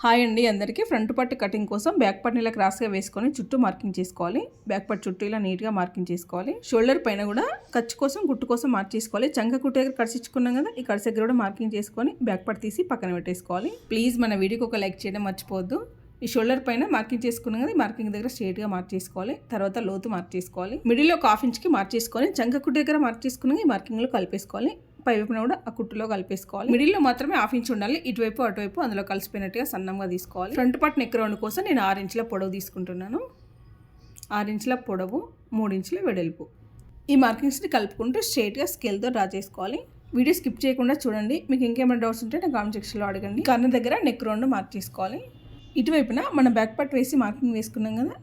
Hi అండి అందరికీ. Front పట్టు కటింగ్ కోసం బ్యాక్ పార్ట్ని ఇలా క్రాస్గా వేసుకొని చుట్టూ మార్కింగ్ చేసుకోవాలి. బ్యాక్ పార్ట్ చుట్టూ ఇలా నీట్గా మార్కింగ్ చేసుకోవాలి. షోల్డర్ పైన కూడా ఖర్చు కోసం గుట్టు కోసం మార్క్ చేసుకోవాలి. చంక కుట్టు దగ్గర కడిచిచ్చుకున్నాం కదా, ఈ కడిచి దగ్గర కూడా మార్కింగ్ చేసుకొని బ్యాక్ పార్ట్ తీసి పక్కన పెట్టేసుకోవాలి. ప్లీజ్ మన వీడియోకి ఒక లైక్ చేయడం మర్చిపోవద్దు. ఈ షోల్డర్ పైన మార్కింగ్ చేసుకున్నాం కదా, ఈ మార్కింగ్ దగ్గర స్ట్రైట్గా మార్క్ చేసుకోవాలి. తర్వాత లోతు మార్క్ చేసుకోవాలి. మిడిల్లో ఒక హాఫ్ ఇంచ్కి మార్క్ చేసుకొని చంక కుట్టు దగ్గర మార్క్ చేసుకున్నాక ఈ మార్కింగ్లో కలిపేసుకోవాలి. పై వైపున కూడా ఆ కుట్టులో కలిపేసుకోవాలి. మిడిల్లో మాత్రమే హాఫ్ ఇంచ్ ఉండాలి. ఇటువైపు అటువైపు అందులో కలిసిపోయినట్టుగా సన్నంగా తీసుకోవాలి. ఫ్రంట్ పార్ట్ నెక్ రౌండ్ కోసం నేను 6 ఇంచుల పొడవు తీసుకుంటున్నాను. 6 ఇంచుల పొడవు, 3 ఇంచుల వెడల్పు. ఈ మార్కింగ్స్ని కలుపుకుంటూ స్ట్రైట్గా స్కేల్తో డ్రా చేసుకోవాలి. వీడియో స్కిప్ చేయకుండా చూడండి. మీకు ఇంకేమైనా డౌట్స్ ఉంటే నా కామెంట్ సెక్షన్లో అడగండి. కార్నర్ దగ్గర నెక్ రౌండ్ మార్క్ చేసుకోవాలి. ఇటువైపున మనం బ్యాక్ పార్ట్ వేసి మార్కింగ్ వేసుకున్నాం కదా,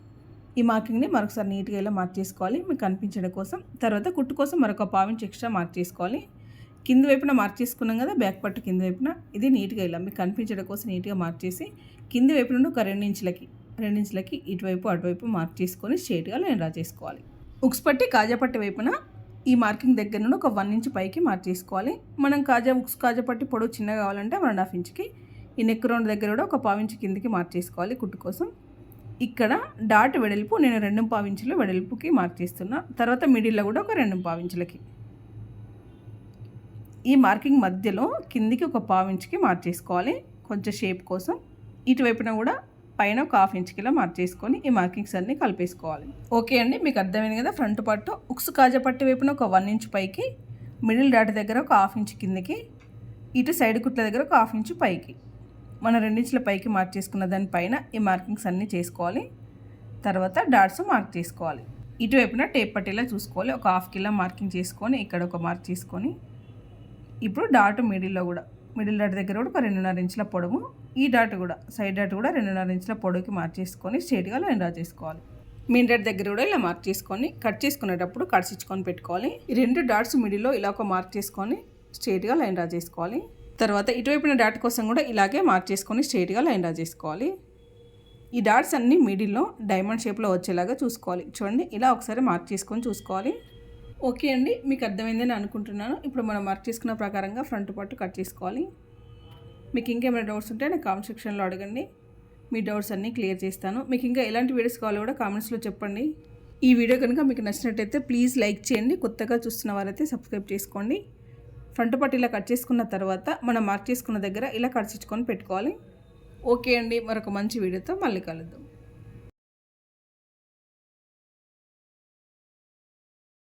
ఈ మార్కింగ్ని మరొకసారి నీట్గా ఇలా మార్క్ చేసుకోవాలి మీకు కనిపించడం కోసం. తర్వాత కుట్టు కోసం మరొక 1/2 ఇంచ్ ఎక్స్ట్రా మార్క్ చేసుకోవాలి. కింద వైపున మార్క్ చేసుకున్నాం కదా, బ్యాక్ పార్ట్ కింద వైపున ఇది నీట్గా ఇలా మీకు కనిపించడం కోసం నీట్గా మార్క్ చేసి కింద వైపు నుండి ఒక 2 ఇంచులకి ఇటువైపు అటువైపు మార్క్ చేసుకొని స్ట్రైట్గా లైన్ డ్రా చేసుకోవాలి. ఉక్స్ పట్టి కాజా పట్టి వైపున ఈ మార్కింగ్ దగ్గర నుండి ఒక 1 ఇంచ్ పైకి మార్క్ చేసుకోవాలి. మనం ఉక్స్ కాజా పట్టి పొడవు చిన్నగా కావాలంటే 1.5 ఇంచ్కి, ఈ నెక్ రౌండ్ దగ్గర కూడా ఒక 1/2 ఇంచ్ కిందికి మార్క్ చేసుకోవాలి కుట్టు కోసం. ఇక్కడ డాట్ వెడల్పు నేను 2.5 ఇంచుల వెడల్పుకి మార్క్ చేస్తున్నా. తర్వాత మిడిల్లో కూడా ఒక 2.5 ఇంచులకి. ఈ మార్కింగ్ మధ్యలో కిందికి ఒక 1/2 ఇంచ్కి మార్క్ చేసుకోవాలి కొంచెం షేప్ కోసం. ఇటువైపున కూడా పైన ఒక 1/2 ఇంచ్కి ఇలా మార్క్ చేసుకొని ఈ మార్కింగ్స్ అన్నీ కలిపేసుకోవాలి. ఓకే అండి, మీకు అర్థమైంది కదా. ఫ్రంట్ పార్ట్ ఉక్స్ కాజా పట్టి వైపున ఒక 1 ఇంచ్ పైకి, మిడిల్ డాట్ దగ్గర ఒక 1/2 ఇంచ్ కిందికి, ఇటు సైడ్ కుట్ల దగ్గర ఒక 1/2 ఇంచ్ పైకి, మన 2 ఇంచుల పైకి మార్క్ చేసుకున్న దానిపైన ఈ మార్కింగ్స్ అన్నీ చేసుకోవాలి. తర్వాత డాట్స్ మార్క్ చేసుకోవాలి. ఇటువైపున టేప్ పట్టేలా చూసుకోవాలి. ఒక 1/2 కిలో మార్కింగ్ చేసుకొని ఇక్కడ ఒక మార్క్ చేసుకొని ఇప్పుడు డాట్ మిడిల్ డాట్ దగ్గర కూడా ఒక 2.5 ఇంచుల పొడవు, ఈ డాట్ కూడా సైడ్ డాట్ కూడా 2.5 ఇంచుల పొడవుకి మార్క్ చేసుకొని స్ట్రైట్గా లైన్ డ్రా చేసుకోవాలి. మెయిన్ డాట్ దగ్గర కూడా ఇలా మార్క్ చేసుకొని కట్ చేసుకునేటప్పుడు కడిచిచ్చుకొని పెట్టుకోవాలి. ఈ 2 డాట్స్ మిడిల్లో ఇలా ఒక మార్క్ చేసుకొని స్ట్రైట్గా లైన్ డ్రా చేసుకోవాలి. తర్వాత ఇటువైపున డాట్ కోసం కూడా ఇలాగే మార్క్ చేసుకొని స్ట్రైట్గా లైన్ డ్రా చేసుకోవాలి. ఈ డాట్స్ అన్నీ మిడిల్లో డైమండ్ షేప్లో వచ్చేలాగా చూసుకోవాలి. చూడండి, ఇలా ఒకసారి మార్క్ చేసుకొని చూసుకోవాలి. ఓకే అండి, మీకు అర్థమైందని అనుకుంటున్నాను. ఇప్పుడు మనం మార్క్ చేసుకున్న ప్రకారంగా ఫ్రంట్ పార్ట్ కట్ చేసుకోవాలి. మీకు ఇంకేమైనా డౌట్స్ ఉంటే నాకు కామెంట్ సెక్షన్లో అడగండి. మీ డౌట్స్ అన్నీ క్లియర్ చేస్తాను. మీకు ఇంకా ఎలాంటి వీడియోస్ కావాలో కూడా కామెంట్స్లో చెప్పండి. ఈ వీడియో కనుక మీకు నచ్చినట్టయితే ప్లీజ్ లైక్ చేయండి. కొత్తగా చూస్తున్న వారైతే సబ్స్క్రైబ్ చేసుకోండి. ఫ్రంట్ పార్ట్ ఇలా కట్ చేసుకున్న తర్వాత మనం మార్క్ చేసుకున్న దగ్గర ఇలా కడిచిచ్చుకొని పెట్టుకోవాలి. ఓకే అండి, మరొక మంచి వీడియోతో మళ్ళీ కలుద్దాం.